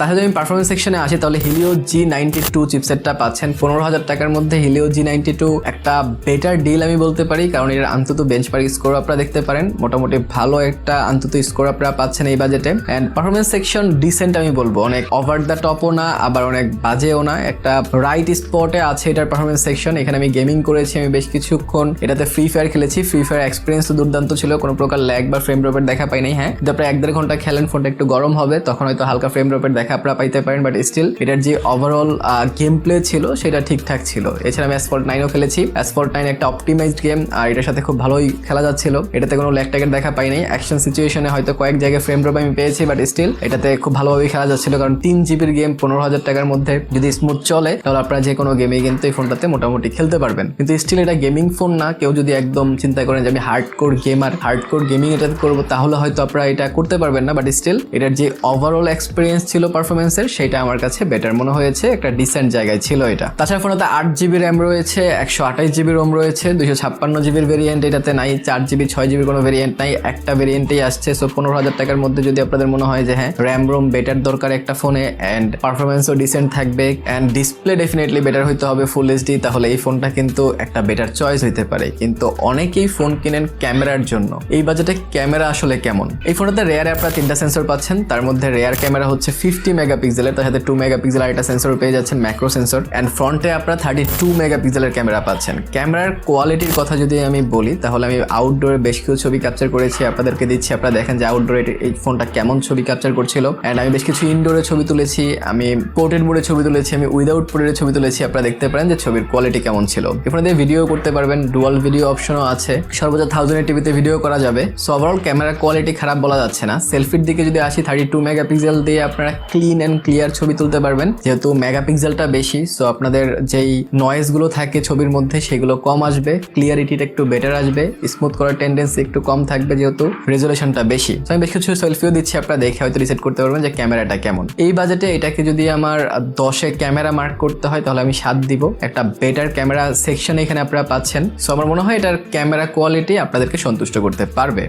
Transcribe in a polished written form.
তাহলে যদি আমি পারফরমেন্স সেকশনে আসি তাহলে হিলিও G92 চিপসেটটা পাচ্ছেন 15,000 টাকার মধ্যে। হিলিও G92 একটা বেটার ডিল আমি বলতে পারি, কারণ এর অন্তত বেঞ্চমার্ক স্কোর আপনারা দেখতে পারেন, মোটামুটি ভালো একটা অন্তত স্কোর আপনারা পাচ্ছেন এই বাজেটে। এন্ড পারফরমেন্স সেকশন ডিসেন্ট আমি বলবো, অনেক ওভার দ্য টপও না আবার অনেক বাজেও না, একটা রাইট স্পটে আছে এটার পারফরমেন্স সেকশন। এখানে আমি গেমিং করেছি, আমি বেশ কিছুক্ষণ এটাতে ফ্রি ফায়ার খেলেছি। ফ্রি ফায়ার এক্সপিরিয়েন্স তো দুর্দান্ত ছিল, কোনো প্রকার ল্যাগ বা ফ্রেম ড্রপের দেখা পাই নাই। হ্যাঁ, যদি আপনারা 1-1.5 ঘন্টা খেলেন ফোনটা একটু গরম হবে, তখন হয়তো হালকা ফ্রেম ড্রপের দেখা আপনারা পাইতে পারেন, বাট স্টিল এটার যে ওভারঅল গেম প্লে ছিল সেটা ঠিকঠাক ছিল। এছাড়া আমি Asphalt 9ও খেলেছি। Asphalt 9 একটা অপটিমাইজড গেম, আর এটার সাথে খুব ভালোই খেলা যাচ্ছিল, এটাতে কোনো ল্যাগ ট্যাগের দেখা পাই নাই। অ্যাকশন সিচুয়েশনে হয়তো কয়েক জায়গায় ফ্রেম ড্রপ আমি পেয়েছি, বাট স্টিল এটাতে খুব ভালোভাবেই খেলা যাচ্ছিল, কারণ 3 জিবির গেম 15,000 টাকার মধ্যে যদি স্মুথ চলে তাহলে আপনারা যে কোনো গেমে কিন্তু এই ফোনটাতে মোটামুটি খেলতে পারবেন। কিন্তু স্টিল এটা গেমিং ফোন না। কেউ যদি একদম চিন্তা করেন যে আমি হার্ডকোর গেমার, হার্ডকোর গেমিং এটা করবো, তাহলে হয়তো আপনারা এটা করতে পারবেন না, বাট স্টিল এটার যে ওভারঅল এক্সপিরিয়েন্স ছিল পারফরমেন্সের, সেটা আমার কাছে বেটার মনে হয়েছে, একটা ডিসেন্ট জায়গায় ছিল এটা। তাছাড়া ফোনটাতে 8GB র্যাম রয়েছে, 128GB রোম রয়েছে, 256GBর ভেরিয়েন্ট এটাতে নাই, 4GB 6GB কোনো ভেরিয়েন্ট নাই, একটা ভেরিয়েন্টেই আসছে। সো 15,000 টাকার মধ্যে যদি আপনাদের মনে হয় যে হ্যাঁ র্যাম রোম বেটার দরকার একটা ফোনে, অ্যান্ড পারফরমেন্সও ডিসেন্ট থাকবে, অ্যান্ড ডিসপ্লে ডেফিনেটলি বেটার হইতে হবে ফুল এইচডি, তাহলে এই ফোনটা কিন্তু একটা বেটার চয়েস হইতে পারে। কিন্তু অনেকেই ফোন কিনেন ক্যামেরার জন্য। এই বাজেটে ক্যামেরা আসলে কেমন? এই ফোনটাতে রেয়ারে আপনারা 3টা সেন্সর পাচ্ছেন, তার মধ্যে রেয়ার ক্যামেরা হচ্ছে 50 মেগাপিক্সেলের, তার সাথে 2 মেগাপিক্সেল আর একটা সেন্সর পেয়ে যাচ্ছেন ম্যাক্রো সেন্সর, অ্যান্ড ফ্রন্টে আপনারা 32 মেগাপিক্সেলের ক্যামেরা পাচ্ছেন। ক্যামেরার কোয়ালিটির কথা যদি আমি বলি তাহলে আমি আউটডোরে বেশ কিছু ছবি ক্যাপচার করেছি, আপনাদেরকে দিচ্ছি, আপনারা দেখেন যে আউটডোরে এই ফোনটা কেমন ছবি ক্যাপচার করছিল। অ্যান্ড আমি বেশ কিছু ইনডোরে ছবি তুলেছি, আমি পোর্ট্রেট মোডে ছবি তুলেছি, আমি উইদাউট পোর্ট্রেটে ছবি তুলেছি, আপনারা দেখতে পারেন যে ছবির কোয়ালিটি কেমন ছিল। এখানে দিয়ে ভিডিও করতে পারবেন, ডুয়াল ভিডিও অপশনও আছে, সর্বোচ্চ 1080p ভিডিও করা যাবে। সো ওভারঅল ক্যামেরা কোয়ালিটি খারাপ বলা যাচ্ছে না। সেলফির দিকে যদি আসি 32 মেগাপিক্সেল দিয়ে আপনারা ক্লিন অ্যান্ড ক্লিয়ার ছবি তুলতে পারবেন, যেহেতু মেগাপিক্সেলটা বেশি, সো আপনাদের যেই নয়েজগুলো থাকে ছবির মধ্যে সেগুলো কম আসবে, ক্লিয়ারিটিটা একটু বেটার আসবে, স্মুথ করার টেন্ডেন্সি একটু কম থাকবে যেহেতু রেজুলেশনটা বেশি। সো আমি বেশ কিছু সেলফিও দিচ্ছি, আপনারা দেখে হয়তো রিসেট করতে পারবেন যে ক্যামেরাটা কেমন। এই বাজেটে এটাকে যদি আমার 10-এ ক্যামেরা মার্ক করতে হয় তাহলে আমি 7 দিব। একটা বেটার ক্যামেরা সেকশন এখানে আপনারা পাচ্ছেন। সো আমার মনে হয় এটার ক্যামেরা কোয়ালিটি আপনাদেরকে সন্তুষ্ট করতে পারবে।